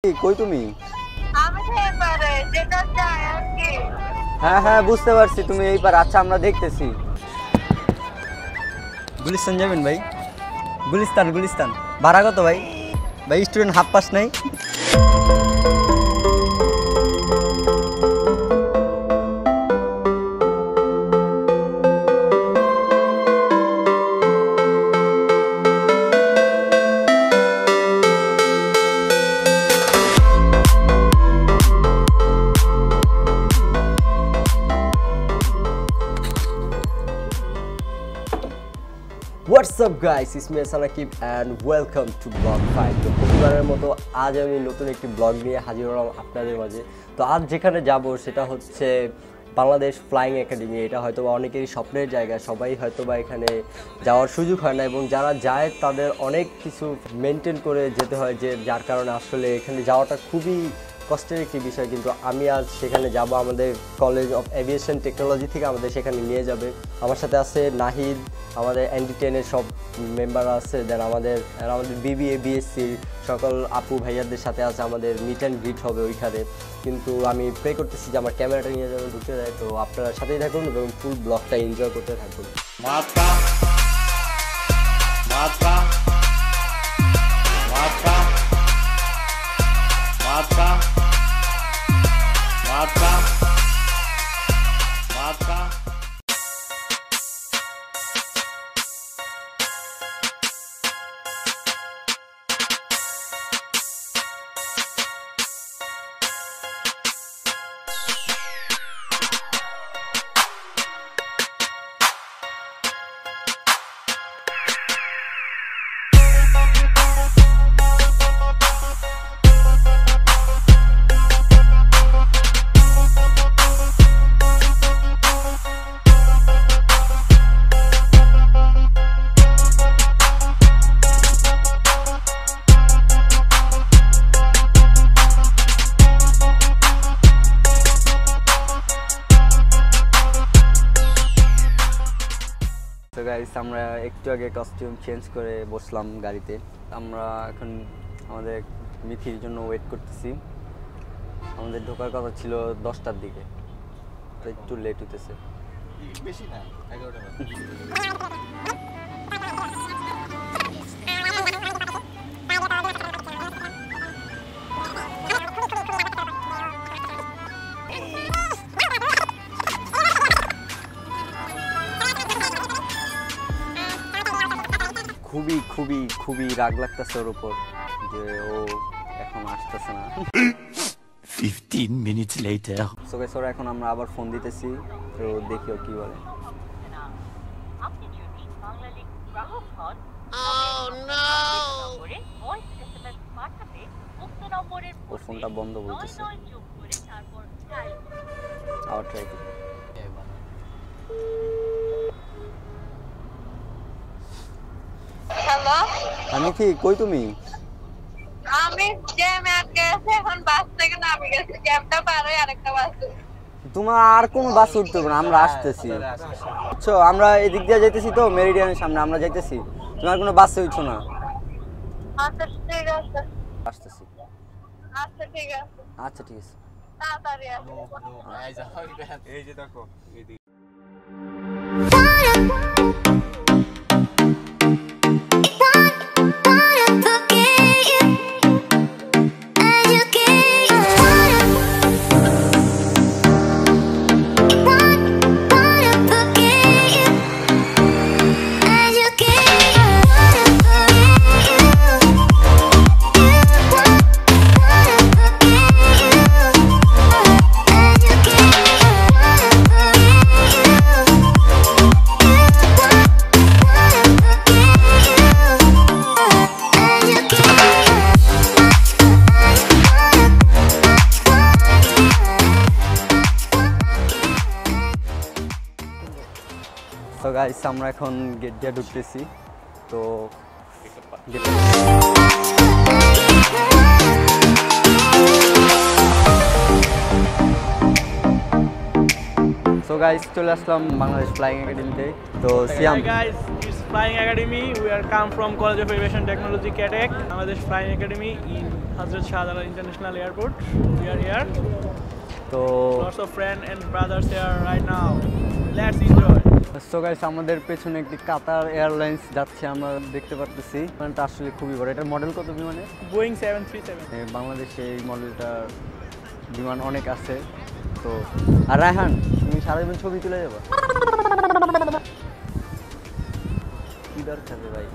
কই তুমি? আমি তো এবারে যেটা চাই আর কি। হ্যাঁ হ্যাঁ বুঝতে পারছি তুমি এই পার। আচ্ছা আমরা দেখতেছি। গুলিস্তান যাবেন ভাই? গুলিস্তান ভাড়া কত ভাই? ভাই স্টুডেন্ট হাফ পাস নাই? What's up guys, it's me Sanakib and welcome to Vlog 5. তো প্রতিবারের মতো আজ আমি নতুন একটি ব্লগ নিয়ে হাজির হলাম আপনাদের মাঝে। তো আজ যেখানে যাব সেটা হচ্ছে বাংলাদেশ ফ্লাইং একাডেমি। এটা হয়তো অনেকেরই স্বপ্নের জায়গা, সবাই হয়তো বা এখানে যাওয়ার সুযোগ হয় না এবং যারা যায় তাদের অনেক কিছু মেনটেন করে যেতে হয়, যার কারণে আসলে এখানে যাওয়াটা খুবই কষ্টের একটি বিষয়। কিন্তু আমি আজ সেখানে যাব, আমাদের কলেজ অফ এভিয়েশন টেকনোলজি থেকে আমাদের সেখানে নিয়ে যাবে। আমার সাথে আছে নাহিদ, আমাদের ND10-এর সব মেম্বার আছে, দেন আমাদের BBA BSc সকল আপু ভাইয়াদের সাথে আছে। আমাদের মিট অ্যান্ড গ্রিট হবে ওইখানে। কিন্তু আমি প্রে করতেছি যে আমার ক্যামেরাটা নিয়ে যেন ঢুকতে যায়। তো আপনারা সাথেই থাকুন এবং ফুল ব্লগটা এনজয় করতে থাকুন। তো গাইস আমরা একটু আগে কস্টিউম চেঞ্জ করে বসলাম গাড়িতে। আমরা এখন আমাদের মিথির জন্য ওয়েট করতেছি। আমাদের ঢোকার কথা ছিল 10টার দিকে, তো একটু লেট হতেছে। বেশি না, 11টা বাজে। খুবই খুবই খুবই রাগ লাগতেছে ওর উপর যে ও এখন আসতেছে না। 15 minutes later. সো গাইস ওরা এখন আমরা আবার ফোন দিতেছি, তো দেখিও কি বলে। আপনি যদি বাংলালিংক গ্রাহক হন, নম্বরে ভয়েস SMS পাঠাতে উক্ত নম্বরের ও ফোনটা বন্ধ বলতেছে। 99 যোগ করে তারপর ডায়াল করুন। আবার ট্রাই করি। হ্যালো, আমি কি কই তুমি? আমি জ্যামে আটকে আছি, এখন বাস থেকে নামে গেছি। জ্যামটা পার হয়ে আরেকটা বাস। তোমার আর কোনো বাস উঠতে হবে না, আমরা আসতেছি। আচ্ছা আমরা এদিক দিয়ে যাইতেছি, তো মেরিডিয়ানের সামনে আমরা যাইতেছি। তোমার কোনো বাসে উঠছো না? আচ্ছা ঠিক আছে, আসতেছি। আচ্ছা ঠিক আছে, আচ্ছা ঠিক আছে। তাড়াতাড়ি আসো। এই যে দেখো এইদিকে। তো গাইস আমরা এখন গেট দিয়ে ঢুকতেছি। তো সো গাইস চলে আসলাম বাংলাদেশ ফ্লাইং একাডেমিতে। তো সিয়াম guys, it's Flying Academy. We are come from College of Aviation Technology, CATEC. Bangladesh Flying Academy in Hazrat Shah Jalan International Airport. We are here. তো Lots of friends and brothers here right now. Let's enjoy. So guys আমাদের পেছনে একটি কাতার airlines যাচ্ছে আমরা দেখতে পারতেছি বিমানটা আসলে খুবই বড় এটার মডেল কত বিমানে Boeing 737. বাংলাদেশে এই মডেলটার বিমান অনেক আছে তো আর রায়হান তুমি সারা জীবন ছবি তুলে যাবা কি দরকার ভাই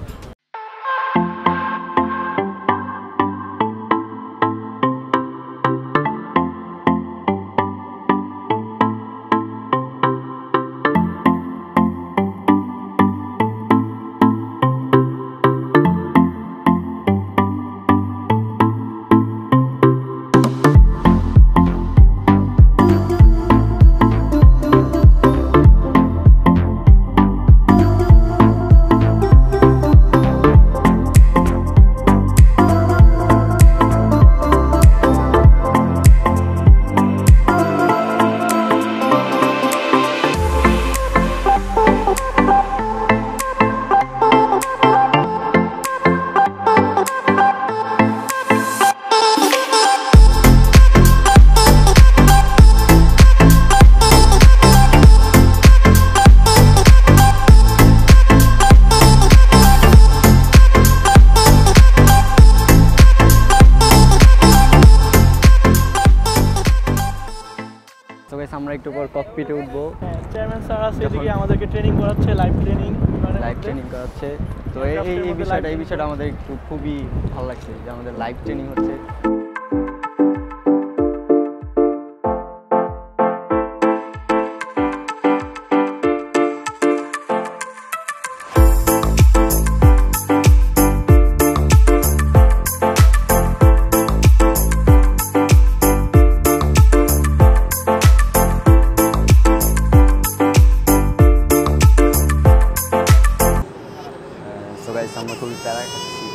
আমরা একটু পর ককপিটে উঠবো চেয়ারম্যান স্যার আছে এদিকে আমাদেরকে ট্রেনিং করাচ্ছে লাইভ ট্রেনিং করাচ্ছে তো এই বিষয়টা আমাদের একটু খুবই ভালো লাগছে যে আমাদের লাইভ ট্রেনিং হচ্ছে আমরা খুবই প্যারা খাচ্ছি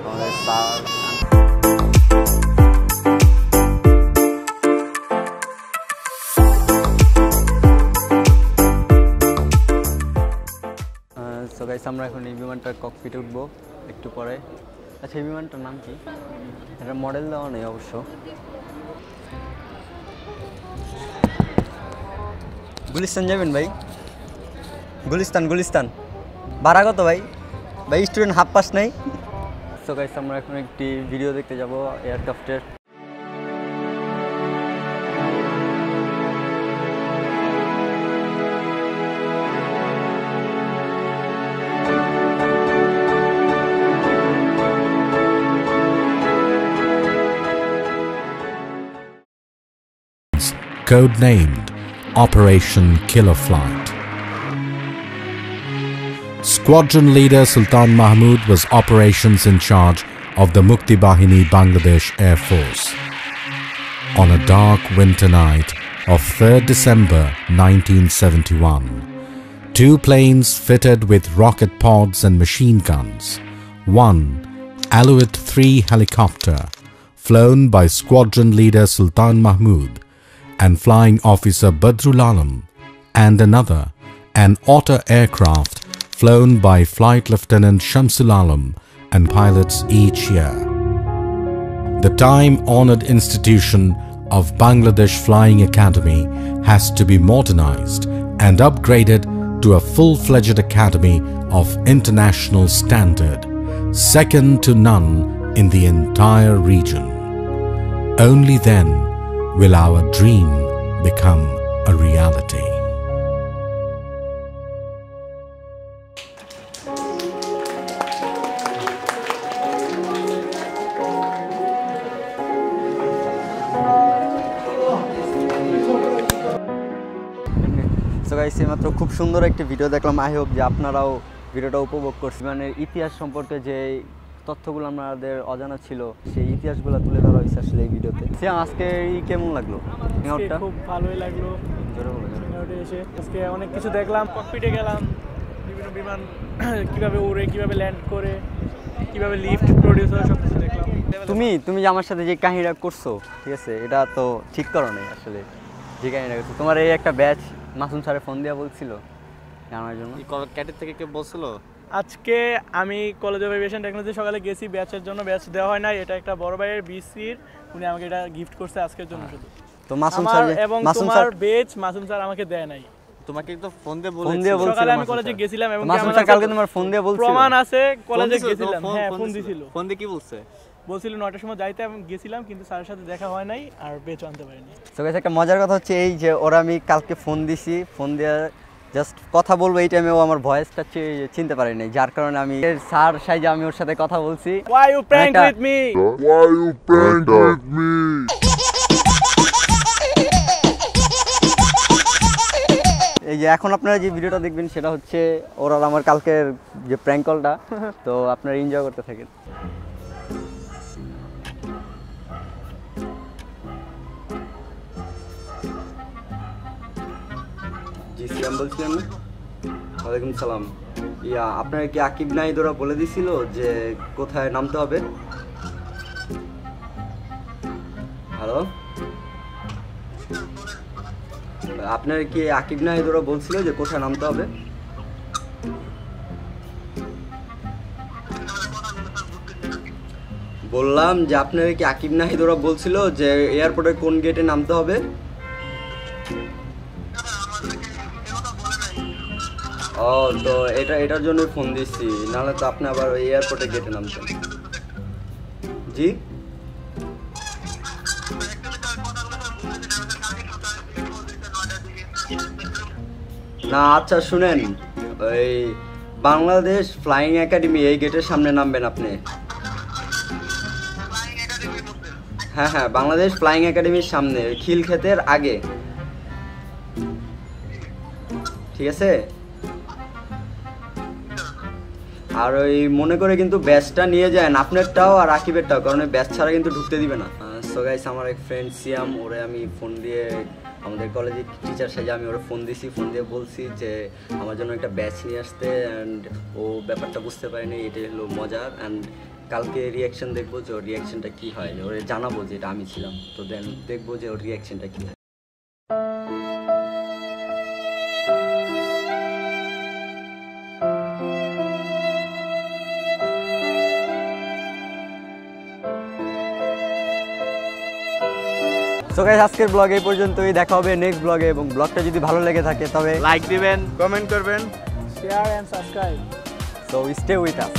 তো আমাদের স্যার সো গাইস আমরা এখন এই বিমানটার ককপিটে উঠবো একটু পরে আচ্ছা এই বিমানটার নাম কি এটা মডেল দেওয়া নেই অবশ্য গুলিস্তান যাবেন ভাই গুলিস্তান ভাড়া কত ভাই স্টুডেন্ট হাফ পাস নাই সো গাইস আমরা এখন একটি ভিডিও দেখতে যাব এয়ারক্রাফটের Codenamed Operation Killer Flight. Squadron leader Sultan Mahmud was operations in charge of the Mukti Bahini Bangladesh Air Force. On a dark winter night of 3rd December 1971, 2 planes fitted with rocket pods and machine guns, one Alouette 3 helicopter flown by squadron leader Sultan Mahmud and flying officer Badrul Alam, and another, an Otter aircraft flown by Flight Lieutenant Shamsul Alam and pilots each year. The time-honored institution of Bangladesh Flying Academy has to be modernized and upgraded to a full-fledged academy of international standard, second to none in the entire region. Only then will our dream become a reality. So guys এইমাত্র খুব সুন্দর একটা video দেখলাম I hope যে আপনারাও ভিডিওটা উপভোগ করছেন মানে ইতিহাস সম্পর্কে যে তথ্যগুলো আমাদের অজানা ছিল সেই ইতিহাসগুলো তুলে ধরা হয়েছে আসলে এই ভিডিওতে আজকে কেমন লাগলো খুব ভালোই লাগলো এসে আজকে অনেক কিছু দেখলাম ককপিটে গেলাম বিভিন্ন বিমান কিভাবে উড়ে কিভাবে ল্যান্ড করে কিভাবে লিফট প্রডিউস হয় সব কিছু দেখলাম তুমি যে আমার সাথে যে কাহিনীটা করছো ঠিক আছে এটা তো ঠিক করো নাই আসলে যে কাহিনীটা করছো তোমার এই একটা ব্যাচ মাসুম স্যারে ফোন দিয়া বলছিল জানার জন্য। ক্যাডেট থেকে কেউ বলছিল? আজকে আমি কলেজ অফ এভিয়েশন টেকনোলজি সকালে গেছি ব্যাচের জন্য, ব্যাচ দেওয়া হয় না, এটা একটা বড় ভাইয়ের বিসির, উনি আমাকে এটা গিফট করছে আজকের জন্য শুধু। তো মাসুম স্যার এবং তোমার বেচ মাসুম স্যার আমাকে দেয় নাই। তোমাকে তো ফোন দিয়ে বলেছিল। সকালে আমি কলেজে গেছিলাম এবং মাসুম স্যার কালকে তোমার ফোন দিয়ে বলছিল, প্রমাণ আছে কলেজে গেছিলাম। হ্যাঁ ফোন দিছিল। ফোন দিয়ে কি বলছে? বলছিল 9টার সময় যাইতে, আমি গেছিলাম কিন্তু স্যারের সাথে দেখা হয় নাই আর বেচ আনতে পারিনি। তো গাইস একটা মজার কথা হচ্ছে এই যে ওরা আমি কালকে ফোন দিছি, ফোন দিয়ে জাস্ট কথা বলবো এই টাইমে ও আমার ভয়েসটা চিনতে পারে নাই, যার কারণে আমি স্যার সাইজে আমি ওর সাথে কথা বলছি। Why you prank with me? এই যে এখন আপনারা যে ভিডিওটা দেখবেন সেটা হচ্ছে ওর আর আমার কালকের যে প্র্যাঙ্ক কলটা, তো আপনারা এনজয় করতে থাকেন। জি সিয়াম বলছিলেন না? ওয়ালাইকুম সালাম। আপনার কি আকিব নাহিদ ওরা বলে দিছিল যে কোথায় নামতে হবে? হ্যালো, আপনার কি আকিব নাহিদ ওরা বলছিল যে কোথায় নামতে হবে? বললাম যে আপনার কি আকিব নাহিদ ওরা বলছিল যে এয়ারপোর্টের কোন গেটে নামতে হবে? ও তো এটার জন্য ফোন দিচ্ছি, নাহলে তো আপনি আবার ওই এয়ারপোর্টের গেটে নামতেন। জি না, আচ্ছা শুনেন, ওই বাংলাদেশ ফ্লাইং একাডেমি এই গেটের সামনে নামবেন আপনি। হ্যাঁ হ্যাঁ, বাংলাদেশ ফ্লাইং একাডেমির সামনে খিলক্ষেতের আগে, ঠিক আছে? আর ওই মনে করে কিন্তু ব্যাচটা নিয়ে যান, আপনারটাও আর আকিবেরটাও, কারণ ওই ব্যাচ ছাড়া কিন্তু ঢুকতে দিবে না। সো গাইস, আমার এক ফ্রেন্ড সিয়াম, ওরে আমি ফোন দিয়ে আমাদের কলেজের টিচার সাথে আমি ওরা ফোন দিছি, ফোন দিয়ে বলছি যে আমার জন্য একটা ব্যাচ নিয়ে আসতে, অ্যান্ড ও ব্যাপারটা বুঝতে পারেনি, এটাই হলো মজার। অ্যান্ড কালকে রিয়াকশন দেখবো যে ওর রিয়াকশনটা কী হয়, ওরে জানাবো যে এটা আমি ছিলাম, তো দেন দেখবো যে ওর রিয়াকশনটা কী হয়। সো গাইস, আজকের ব্লগ এই পর্যন্তই, দেখা হবে নেক্সট ব্লগে, এবং ব্লগটা যদি ভালো লেগে থাকে তবে লাইক দিবেন, কমেন্ট করবেন, share and subscribe. So stay with us.